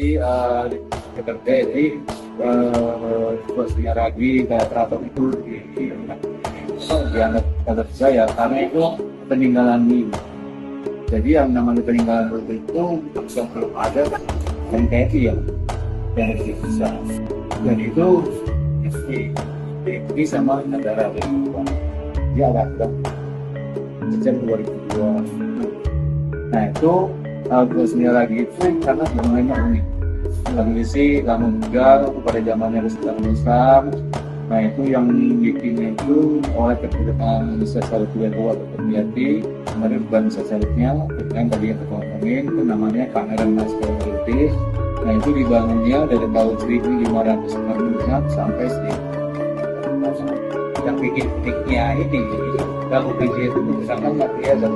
Jadi bekerja jadi bosnya lagi kayak teratur itu dianggap kata saya karena itu peninggalan dulu. Jadi yang namanya peninggalan dulu itu yang belum ada NKRI ya yang bisa, dan itu ini sama negara lain dia ada sejak 2002. Nah itu bosnya lagi itu karena sebenarnya unik. Kondisi lama meninggal pada zamannya Islam. Nah itu yang bikinnya itu oleh keputusan Indonesia Salutnya atau Kemudian kemarin bukan satelitnya yang tadi yang kita ngomongin itu namanya Pangeran Naskah Politik. Nah itu dibangunnya dari tahun 1546 sampai 1000. Yang bikin uniknya ini kalau BJ itu misalkan material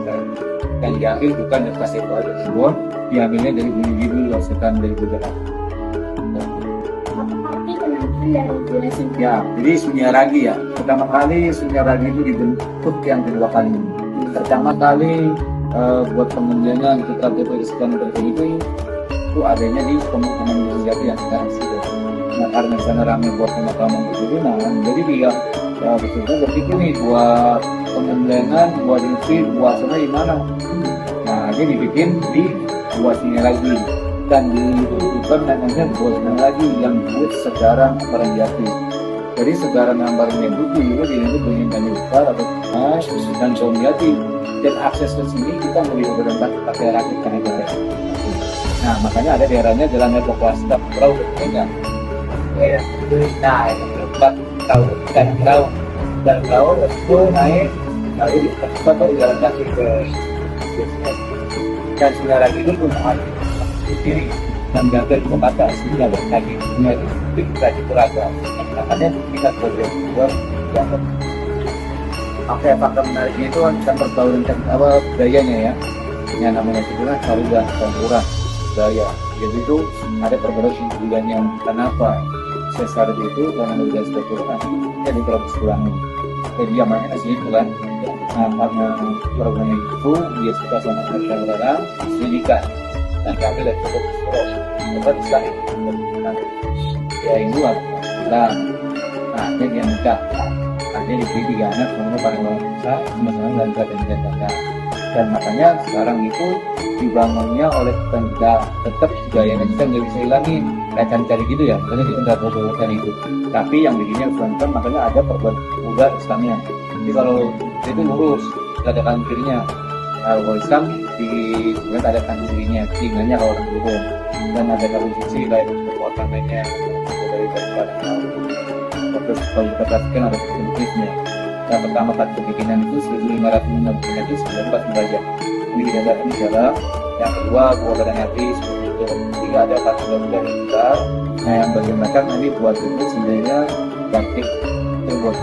dan diambil bukan dari pasir tersebut, diambilnya dari bumi dulu hasilkan dari beberapa. Ya, jadi Sunyaragi ya. Pertama kali Sunyaragi itu dibentuk yang kedua kali. Pertama kali buat pengembangan kita berdasarkan tertentu itu adanya di pemukiman Jati yang sekarang sudah. Nah karena sana ramai buat pemakaman itu, nah jadi dia betul-betul berpikir nih buat pengembangan, buat industri, buat sana di mana. Nah dia dibikin di buat Sunyaragi. Dan itu bukan namanya bosnya lagi yang buat sekarang Jati. Jadi sekarang gambarnya itu juga itu dengan Utara atau dan Jati. Dan akses ke sini kita melihat berempat pakai rakit karena. Nah makanya ada daerahnya jalan evakuasi perahu bertengah. Ya, nah itu berempat dan perahu itu naik lalu di jalan kaki ke dan Sunyaragi itu pun ada kiri dan gagal ke batas sudah berkaki itu kita diperagam makanya kita berdua yang apa ya fakta menariknya itu kan pertauran apa budayanya ya yang namanya itu kan Saruga Sampurah budaya jadi itu ada perbedaan bulan yang kenapa sesar itu karena udah sekurang jadi terlalu kurang jadi yang mana asli itu kan nah karena programnya itu dia suka sama negara pendidikan dan kami dari Pokok dapat sekali ya yang luar nah dia yang nikah ada di sini 3 anak semua para wanita sama-sama lancar dan jaga dan makanya sekarang itu dibangunnya oleh tenda tetap budayanya kita nggak bisa hilangin kayak cari-cari gitu ya makanya kita nggak boleh itu tapi yang bikinnya Islam makanya ada perbuatan muda Islamnya jadi kalau itu lurus tidak ada kanan kirinya kalau Islam di sebenarnya ada kanan kirinya tinggalnya kalau orang dulu dan ada konstruksi kayak kekuatan lainnya dari barang terus kalau kita perhatikan ada bentuknya yang pertama kali kebikinan itu 1560 itu 94 derajat ini tidak ada negara yang kedua gua badan hati seperti itu tiga ada 4 dari kita nah yang bagian belakang nanti buat itu sebenarnya batik itu buat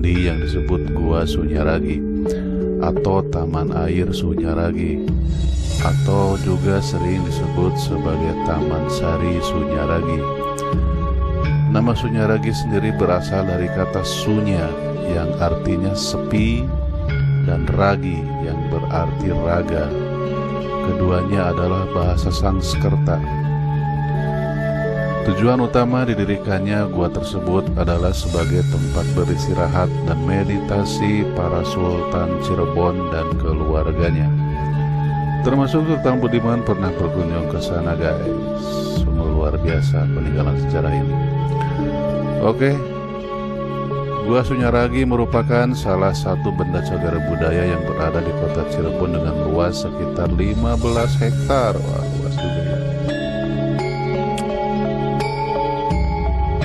mandi yang disebut Gua Sunyaragi atau Taman Air Sunyaragi, atau juga sering disebut sebagai Taman Sari Sunyaragi. Nama Sunyaragi sendiri berasal dari kata sunya yang artinya sepi dan ragi yang berarti raga. Keduanya adalah bahasa Sanskerta. Tujuan utama didirikannya gua tersebut adalah sebagai tempat beristirahat dan meditasi para Sultan Cirebon dan keluarganya. Termasuk Sultan Budiman pernah berkunjung ke sana, guys. Sungguh luar biasa peninggalan sejarah ini. Oke, Gua Sunyaragi merupakan salah satu benda cagar budaya yang berada di kota Cirebon dengan luas sekitar 15 hektar. Wah, luas juga ya.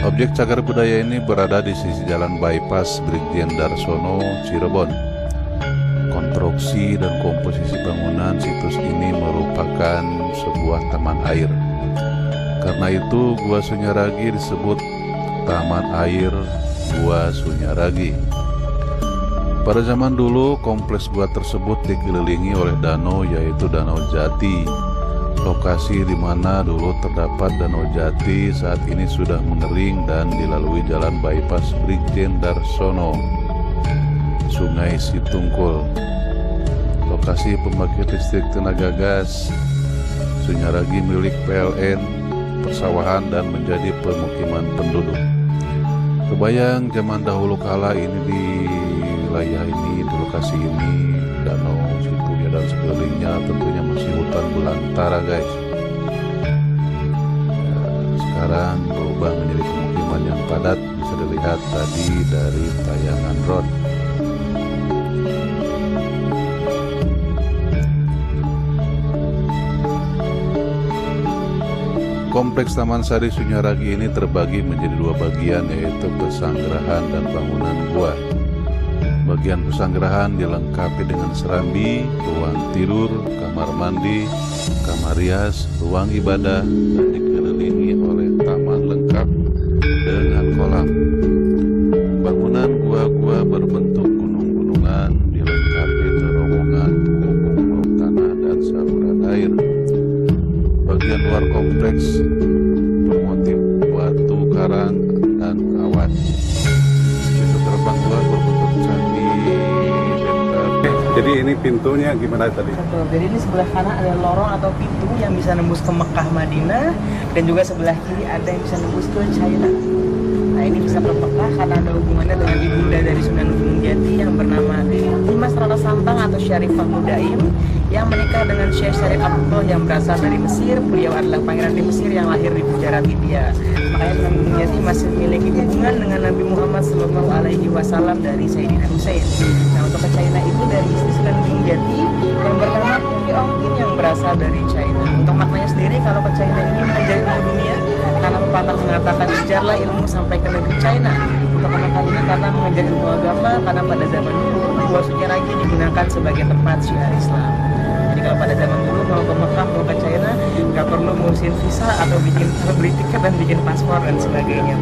Objek cagar budaya ini berada di sisi jalan bypass Brigjen Darsono, Cirebon. Konstruksi dan komposisi bangunan situs ini merupakan sebuah taman air. Karena itu, Gua Sunyaragi disebut Taman Air Gua Sunyaragi. Pada zaman dulu, kompleks gua tersebut dikelilingi oleh danau, yaitu Danau Jati. Lokasi di mana dulu terdapat Danau Jati saat ini sudah mengering dan dilalui jalan bypass Brigjen Darsono, Sungai Situngkul. Lokasi pembangkit listrik tenaga gas Sunyaragi milik PLN, persawahan dan menjadi pemukiman penduduk. Kebayang zaman dahulu kala ini di wilayah ini, di lokasi ini, danau situ ya dan sekelilingnya tentunya masih hutan belantara, guys. Ya, sekarang berubah menjadi pemukiman yang padat, bisa dilihat tadi dari tayangan drone. Kompleks Taman Sari Sunyaragi ini terbagi menjadi dua bagian, yaitu pesanggerahan dan bangunan gua. Bagian pesanggerahan dilengkapi dengan serambi, ruang tidur, kamar mandi, kamar rias, ruang ibadah, dan dikelilingi oleh taman lengkap dengan kolam. Bangunan gua-gua berbentuk gunung-gunungan dilengkapi terowongan, penghubung tanah dan saluran air. Bagian luar kompleks bermotif batu karang dan awan. Pintu gerbang luar berbentuk candi. Jadi ini pintunya gimana tadi? Betul. Jadi ini sebelah kanan ada lorong atau pintu yang bisa nembus ke Mekah, Madinah, dan juga sebelah kiri ada yang bisa nembus ke China. Nah, ini bisa ke Mekah karena ada hubungannya dengan ibunda dari Sunan Gunung Jati yang bernama Dimas Rara Santang atau Syarifah Mudaim yang menikah dengan Syekh Syarif Abdullah yang berasal dari Mesir. Beliau adalah pangeran di Mesir yang lahir di Gujarat, India. Makanya Sunan Gunung Jati masih memiliki hubungan dengan Nabi Muhammad SAW dari Sayyidina Husain. Nah, untuk ke China itu dari istri Sunan Gunung Jati yang bernama Umi Ongkin yang berasal dari China. Untuk maknanya sendiri, kalau ke China ini menjadi ilmu dunia karena pepatah mengatakan sejarlah ilmu sampai ke negeri China. Untuk anak ini karena mengajar ilmu agama, karena pada zaman dulu Gua Sunyaragi digunakan sebagai tempat syiar Islam. Jadi kalau pada zaman dulu mau ke Mekah, mau ke China, nggak perlu ngurusin visa atau bikin beli tiket dan bikin paspor dan sebagainya.